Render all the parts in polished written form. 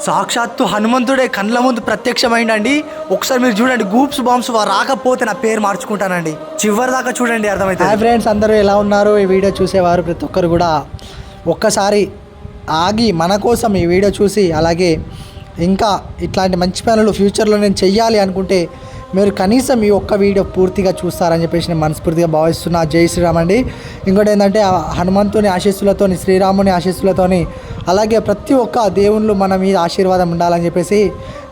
సాక్షాత్తు హనుమంతుడే కళ్ళ ముందు ప్రత్యక్షమైందండి. ఒకసారి మీరు చూడండి, గూప్స్ బాంబ్స్ రాకపోతే నా పేరు మార్చుకుంటానండి. చివరి దాకా చూడండి, అర్థమైతే. హాయ్ ఫ్రెండ్స్, అందరూ ఎలా ఉన్నారు? ఈ వీడియో చూసేవారు ప్రతి ఒక్కరు కూడా ఒక్కసారి ఆగి మన కోసం ఈ వీడియో చూసి, అలాగే ఇంకా ఇట్లాంటి మంచి పనులు ఫ్యూచర్లో నేను చెయ్యాలి అనుకుంటే మీరు కనీసం ఈ ఒక్క వీడియో పూర్తిగా చూస్తారని చెప్పేసి నేను మనస్ఫూర్తిగా భావిస్తున్నా. జై శ్రీరామ్ అండి. ఇంకోటి ఏంటంటే హనుమంతుని ఆశీస్సులతోని, శ్రీరాముని ఆశీస్సులతోని, అలాగే ప్రతి ఒక్క దేవుళ్ళు మన మీద ఆశీర్వాదం ఉండాలని చెప్పేసి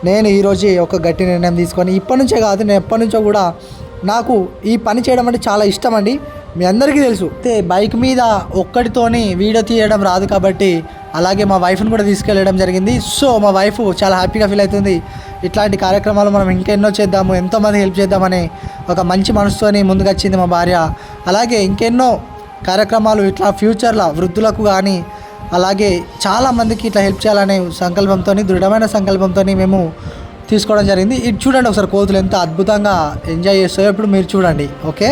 నేను ఈరోజు ఒక గట్టి నిర్ణయం తీసుకొని, ఇప్పటి నుంచే కాదు, నేను ఎప్పటి నుంచో కూడా నాకు ఈ పని చేయడం అంటే చాలా ఇష్టం అండి. మీ అందరికీ తెలుసు. అయితే బైక్ మీద ఒక్కడితోని వీడియో తీయడం రాదు కాబట్టి, అలాగే మా వైఫ్ని కూడా తీసుకెళ్ళడం జరిగింది. సో మా వైఫ్ చాలా హ్యాపీగా ఫీల్ అవుతుంది. ఇట్లాంటి కార్యక్రమాలు మనం ఇంకెన్నో చేద్దాము, ఎంతోమంది హెల్ప్ చేద్దామని ఒక మంచి మనసుతోని ముందుకు వచ్చింది మా భార్య. అలాగే ఇంకెన్నో కార్యక్రమాలు ఇట్లా ఫ్యూచర్లో వృద్ధులకు కానీ, అలాగే చాలామందికి ఇట్లా హెల్ప్ చేయాలనే సంకల్పంతో, దృఢమైన సంకల్పంతో మేము తీసుకోవడం జరిగింది. ఇది చూడండి ఒకసారి, కోతులు ఎంత అద్భుతంగా ఎంజాయ్ చేస్తాయో ఇప్పుడు మీరు చూడండి. ఓకే,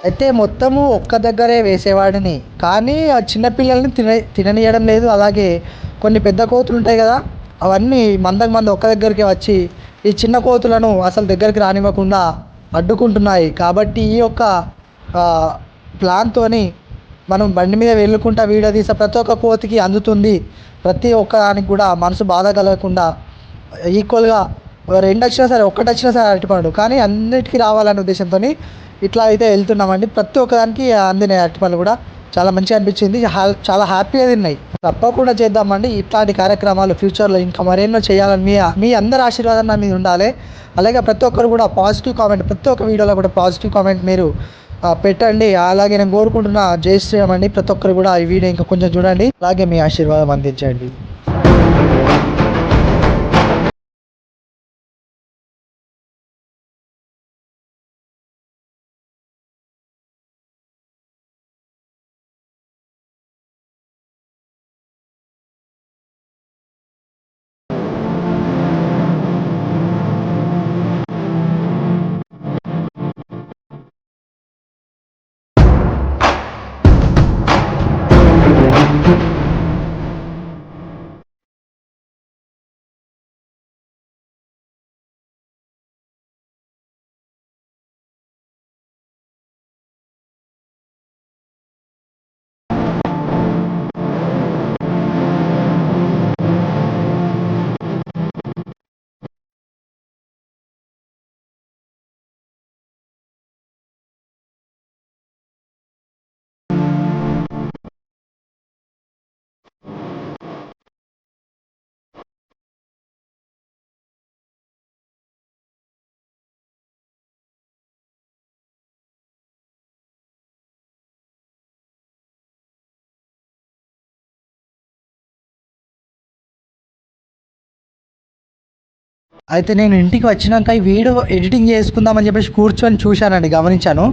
అయితే మొత్తము ఒక్క దగ్గరే వేసేవాడిని, కానీ ఆ చిన్నపిల్లల్ని తిననీయడం లేదు. అలాగే కొన్ని పెద్ద కోతులు ఉంటాయి కదా, అవన్నీ మంద ఒక్క దగ్గరికి వచ్చి ఈ చిన్న కోతులను అసలు దగ్గరికి రానివ్వకుండా అడ్డుకుంటున్నాయి. కాబట్టి ఈ యొక్క ప్లాన్తో మనం బండి మీద వెళ్ళుకుంటా వీడియో తీసే ప్రతి ఒక్క కోతికి అందుతుంది. ప్రతి ఒక్కదానికి కూడా మనసు బాధ కలగకుండా ఈక్వల్గా రెండు వచ్చినా సరే, ఒక్కటి వచ్చినా సరే అరటిపండు, కానీ అన్నిటికీ రావాలనే ఉద్దేశంతో ఇట్లా అయితే వెళ్తున్నామండి. ప్రతి ఒక్కదానికి అందినాయి అరటిపండ్లు కూడా. చాలా మంచిగా అనిపించింది, చాలా హ్యాపీగా తిన్నాయి. తప్పకుండా చేద్దామండి ఇట్లాంటి కార్యక్రమాలు ఫ్యూచర్లో ఇంకా మరెన్నో చేయాలని మీ అందరి ఆశీర్వాదం నా మీద ఉండాలి. అలాగే ప్రతి ఒక్కరు కూడా పాజిటివ్ కామెంట్, ప్రతి ఒక్క వీడియోలో కూడా పాజిటివ్ కామెంట్ మీరు పెట్టండి. అలాగే నేను కోరుకుంటున్నా. జై శ్రీరామ్ అండి. ప్రతి ఒక్కరు కూడా ఈ వీడియో ఇంకా కొంచెం చూడండి, అలాగే మీ ఆశీర్వాదం అందించండి. అయితే నేను ఇంటికి వచ్చినాక ఈ వీడియో ఎడిటింగ్ చేసుకుందామని చెప్పేసి కూర్చొని చూశానండి, గమనించాను.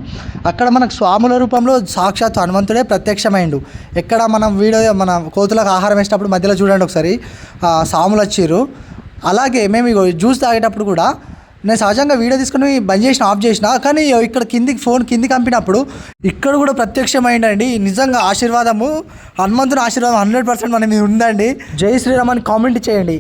అక్కడ మనకు స్వాముల రూపంలో సాక్షాత్ హనుమంతుడే ప్రత్యక్షమైండు. ఎక్కడ మనం మన కోతులకు ఆహారం వేసేటప్పుడు మధ్యలో చూడండి ఒకసారి స్వాములు వచ్చిర్రు. అలాగే మేము జ్యూస్ తాగేటప్పుడు కూడా నేను సహజంగా వీడియో తీసుకుని బంద్ చేసిన, ఆఫ్ చేసిన, కానీ ఇక్కడ ఫోన్ కిందికి పంపినప్పుడు ఇక్కడ కూడా ప్రత్యక్షమైందండి. నిజంగా ఆశీర్వాదము, హనుమంతుని ఆశీర్వాదం 100% మన మీద ఉందండి. జై శ్రీరామ్ అని కామెంట్ చేయండి.